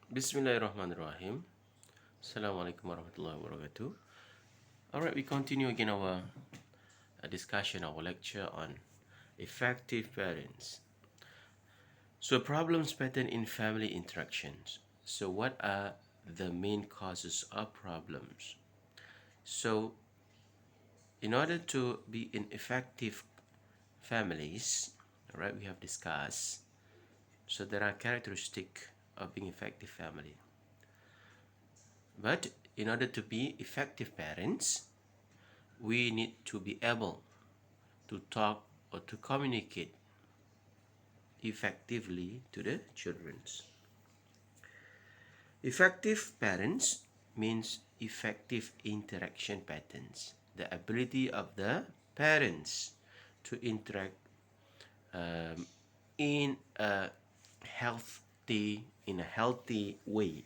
Bismillahirrahmanirrahim. Assalamualaikum warahmatullahi wabarakatuh. Alright, we continue again our discussion, our lecture on effective parents. So, problems pattern in family interactions. So, what are the main causes of problems? So, in order to be in effective families, alright, we have discussed. So, there are characteristics of being effective family. But in order to be effective parents, we need to be able to talk or to communicate effectively to the children. Effective parents means effective interaction patterns, the ability of the parents to interact um, in a healthy way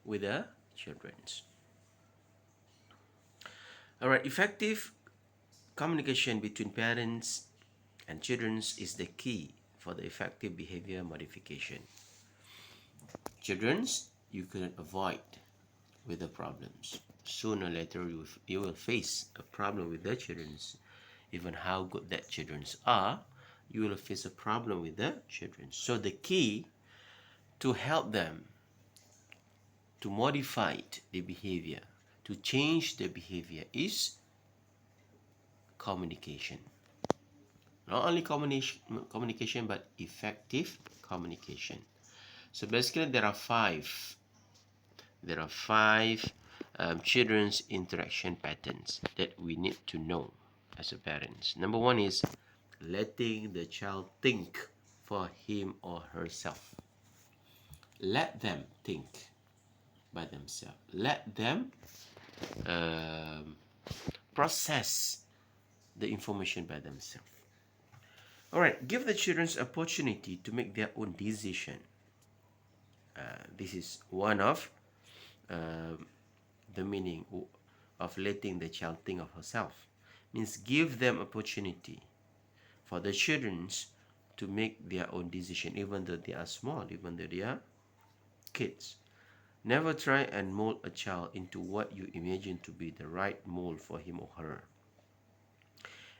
with the children. All right, effective communication between parents and children is the key for the effective behavior modification. Children's you couldn't avoid with the problems. Sooner or later you will face a problem with the children's. Even how good that children's are, you will face a problem with the children. So the key to help them to modify the behavior, to change the behavior is communication. Not only communication but effective communication. So basically there are five children's interaction patterns that we need to know as a parents. Number one is letting the child think for him or herself. Let them think by themselves. Let them process the information by themselves. All right, give the children opportunity to make their own decision. This is one of the meaning of letting the child think of herself. Means give them opportunity for the children to make their own decision, even though they are small, even though they are kids. Never try and mold a child into what you imagine to be the right mold for him or her.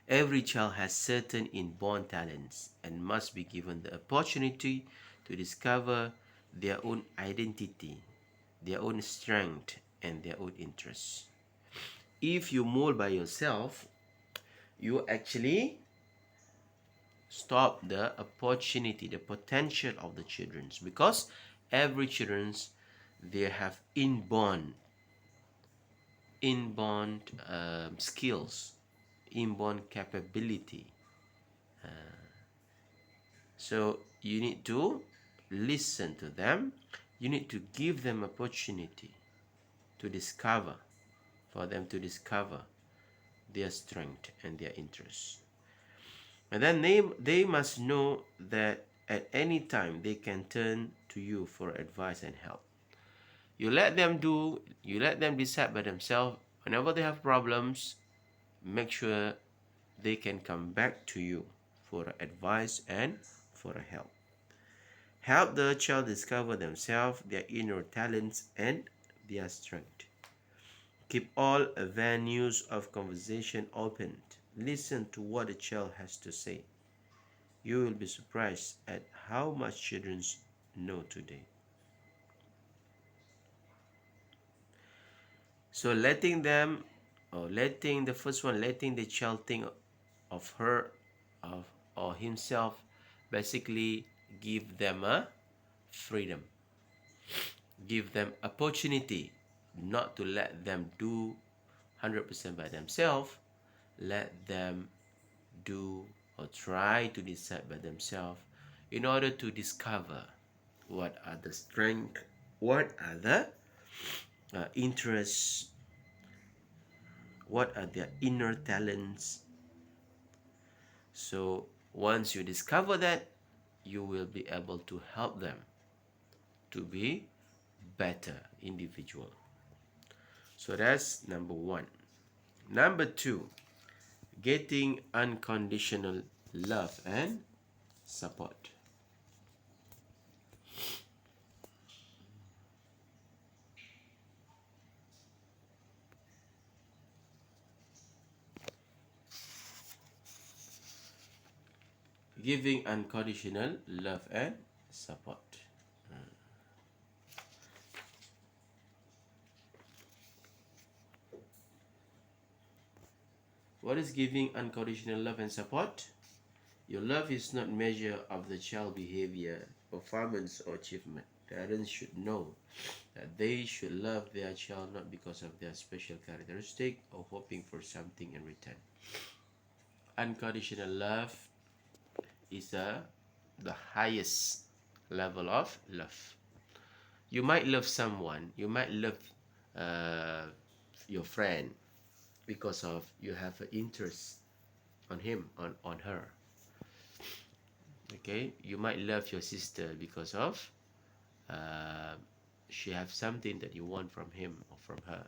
Every child has certain inborn talents and must be given the opportunity to discover their own identity, their own strength, and their own interests. If you mold by yourself, you actually stop the opportunity, the potential of the children, because every children's they have inborn skills, inborn capability. So you need to listen to them. You need to give them opportunity to discover, for them to discover their strength and their interests. And then they must know that at any time they can turn to you for advice and help. You let them decide by themselves. Whenever they have problems, make sure they can come back to you for advice and for help. Help the child discover themselves, their inner talents, and their strength. Keep all avenues of conversation open. Listen to what the child has to say. You will be surprised at how much children know today. So letting the child think of her or himself, basically give them a freedom. Give them opportunity, not to let them do 100% by themselves. Let them do or try to decide by themselves in order to discover what are the strengths, what are the interests, what are their inner talents. So once you discover that, you will be able to help them to be better individual. So that's number one. Number two, getting unconditional love and support. Giving unconditional love and support. What is giving unconditional love and support? Your love is not measure of the child behavior, performance, or achievement. Parents should know that they should love their child not because of their special characteristic or hoping for something in return. Unconditional love is the highest level of love. You might love someone, you might love uh, your friend because of you have an interest on him, on her. Okay, you might love your sister because of uh, she have something that you want from him or from her.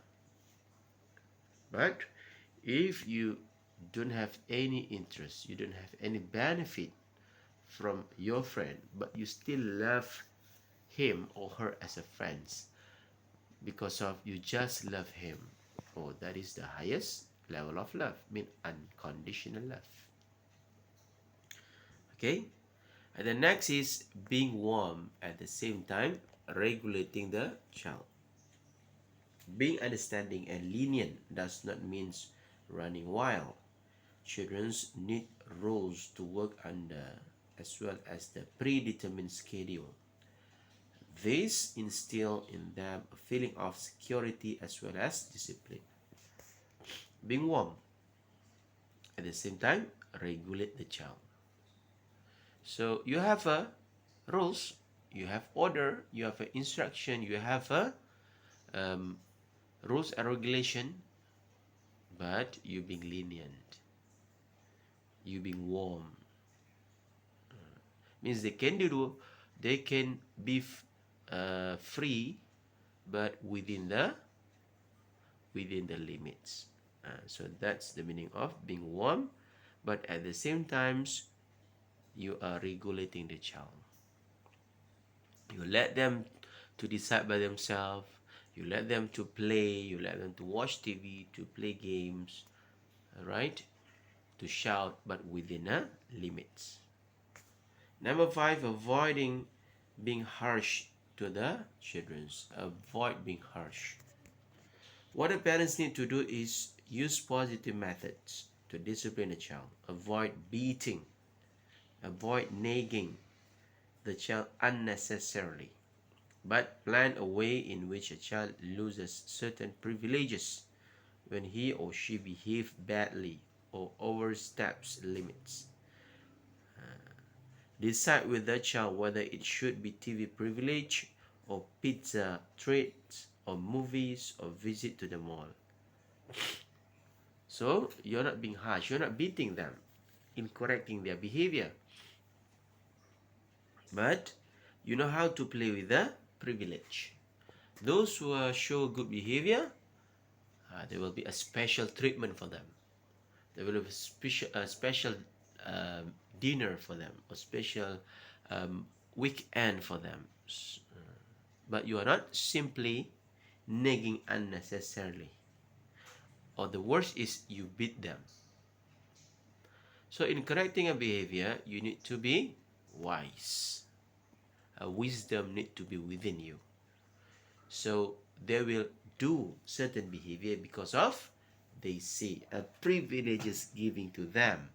But if you don't have any interest, you don't have any benefit from your friend, but you still love him or her as a friend because of you just love him, oh, that is the highest level of love, mean unconditional love. Okay, and the next is being warm at the same time regulating the child. Being understanding and lenient does not mean running wild. Children need rules to work under as well as the predetermined schedule. This instills in them a feeling of security as well as discipline. Being warm at the same time regulate the child. So you have a rules, you have order, you have an instruction, you have a rules and regulation, but you being lenient, you being warm. Means they can be free, but within the limits. So that's the meaning of being warm, but at the same times you are regulating the child. You let them to decide by themselves. You let them to play. You let them to watch TV, to play games, right? To shout, but within limits. Number 5, avoiding being harsh to the children. Avoid being harsh. What the parents need to do is use positive methods to discipline a child. Avoid beating. Avoid nagging the child unnecessarily. But plan a way in which a child loses certain privileges when he or she behaves badly or oversteps limits. Decide with the child whether it should be TV privilege or pizza treats or movies or visit to the mall. So you're not being harsh, you're not beating them in correcting their behavior, but you know how to play with the privilege. Those who show good behavior, there will be a special treatment for them. There will be a special dinner for them, a special weekend for them. But you are not simply nagging unnecessarily. Or the worst is you beat them. So in correcting a behavior, you need to be wise. Wisdom need to be within you. So they will do certain behavior because of they see a privilege is giving to them,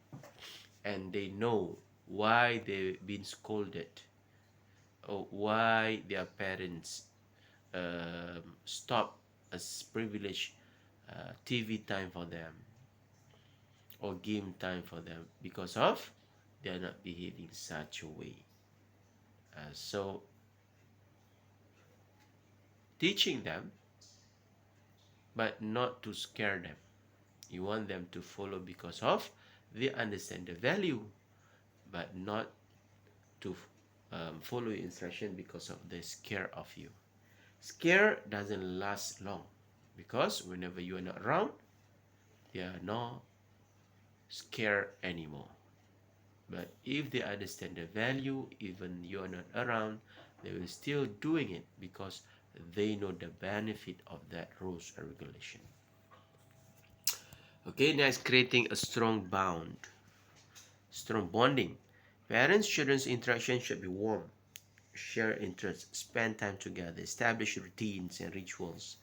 and they know why they've been scolded or why their parents stop a privilege TV time for them or game time for them because of they are not behaving such a way. So teaching them, but not to scare them. You want them to follow because of they understand the value, but not to follow instruction because of the scare of you. Scare doesn't last long because whenever you are not around, they are not scared anymore. But if they understand the value, even you are not around, they will still doing it because they know the benefit of that rules and regulation. Okay, next, creating a strong bonding. Parents-children's interaction should be warm, share interests, spend time together, establish routines and rituals,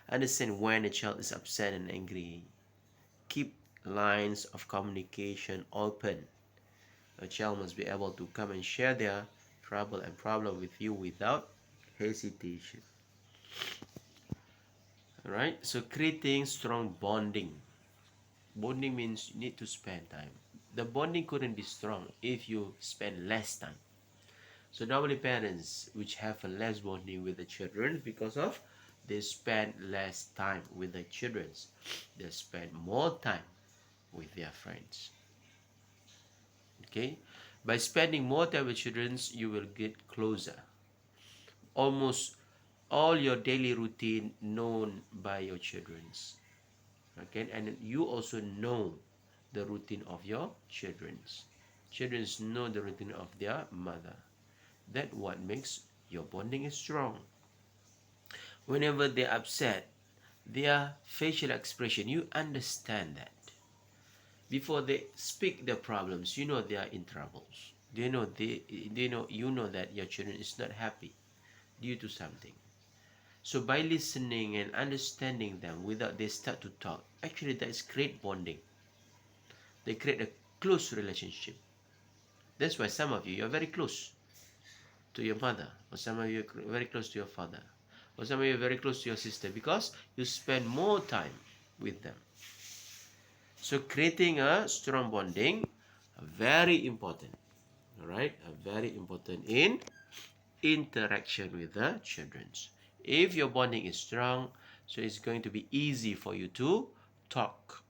understand when a child is upset and angry, keep lines of communication open. A child must be able to come and share their trouble and problem with you without hesitation. Alright, so creating strong bonding. Bonding means you need to spend time. The bonding couldn't be strong if you spend less time. So normally parents which have a less bonding with the children because of they spend less time with the children. They spend more time with their friends. Okay, by spending more time with children, you will get closer. Almost all your daily routine known by your children's. Okay, and you also know the routine of your children's. Children's know the routine of their mother. That what makes your bonding is strong. Whenever they're upset, their facial expression, you understand that. Before they speak their problems, you know they are in troubles. You know that your children is not happy due to something. So by listening and understanding them without they start to talk, actually that is great bonding. They create a close relationship. That's why some of you are very close to your mother, or some of you are very close to your father, or some of you are very close to your sister because you spend more time with them. So creating a strong bonding, very important. All right, very important in interaction with the children. If your bonding is strong, so it's going to be easy for you to talk,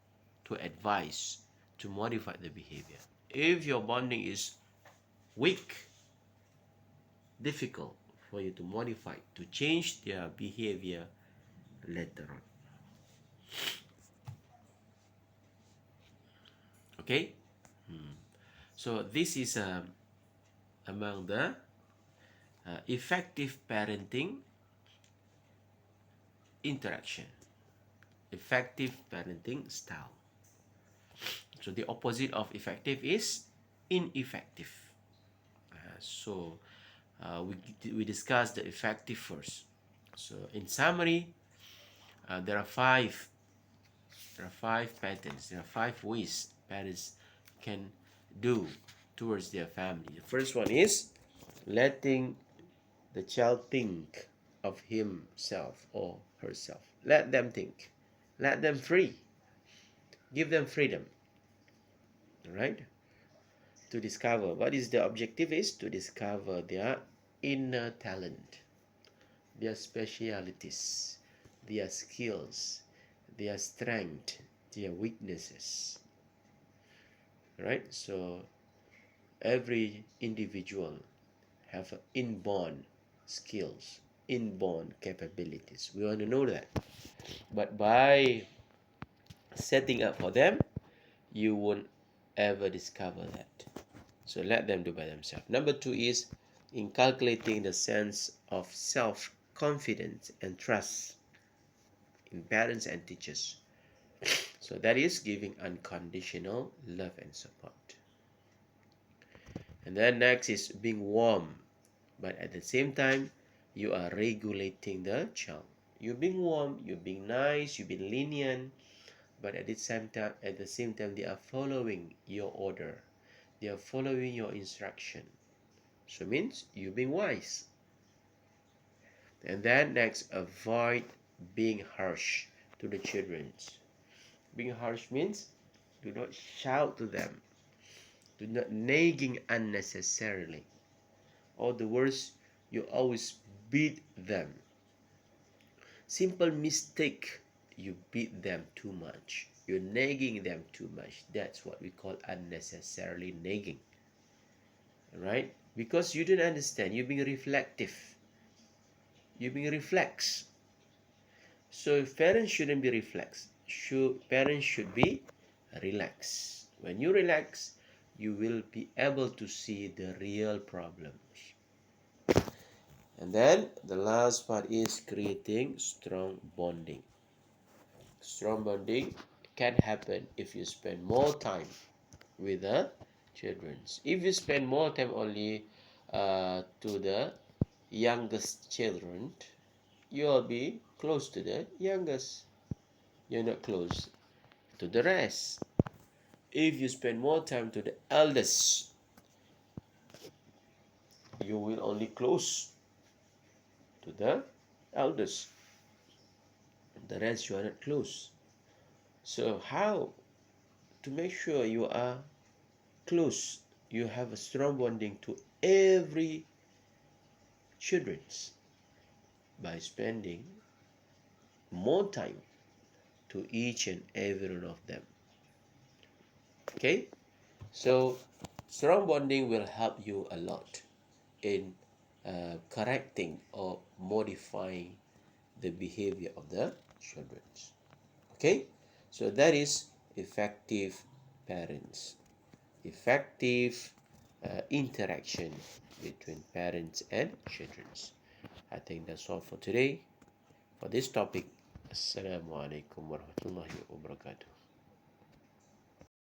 to advise, to modify the behavior. If your bonding is weak, difficult for you to modify, to change their behavior later on. Okay, so this is among the effective parenting interaction, effective parenting style. So the opposite of effective is ineffective. We discussed the effective first. So in summary, there are five patterns. There are 5 ways parents can do towards their family. The first one is letting the child think of himself or herself. Let them think. Let them free. Give them freedom. All right? To discover. What is the objective is to discover their inner talent, their specialities, their skills, their strength, their weaknesses. Right? So every individual have inborn skills, inborn capabilities. We want to know that. But by setting up for them, you won't ever discover that. So let them do by themselves. Number 2 is inculcating the sense of self-confidence and trust in parents and teachers. So that is giving unconditional love and support. And then next is being warm, but at the same time, you are regulating the child. You're being warm, you're being nice, you're being lenient, but at the same time, they are following your order. They are following your instruction. So means you're being wise. And then next, avoid being harsh to the children. Being harsh means do not shout to them. Do not nagging unnecessarily. Or the worst, you always beat them. Simple mistake, you beat them too much. You're nagging them too much. That's what we call unnecessarily nagging. Right? Because you don't understand. You're being reflective. You're being reflex. So parents shouldn't be reflex. Parents should be relaxed. When you relax, you will be able to see the real problems. And then the last part is creating strong bonding. Strong bonding can happen if you spend more time with the children. If you spend more time only to the youngest children, you'll be close to the youngest. You're not close to the rest. If you spend more time to the eldest, you will only close to the eldest. The rest you are not close. So how to make sure you are close, you have a strong bonding to every children's by spending more time to each and every one of them. Okay, so strong bonding will help you a lot in correcting or modifying the behavior of the children. Okay, so that is effective parents, effective interaction between parents and children. I think that's all for today for this topic. Assalamu alaikum warahmatullahi wabarakatuh.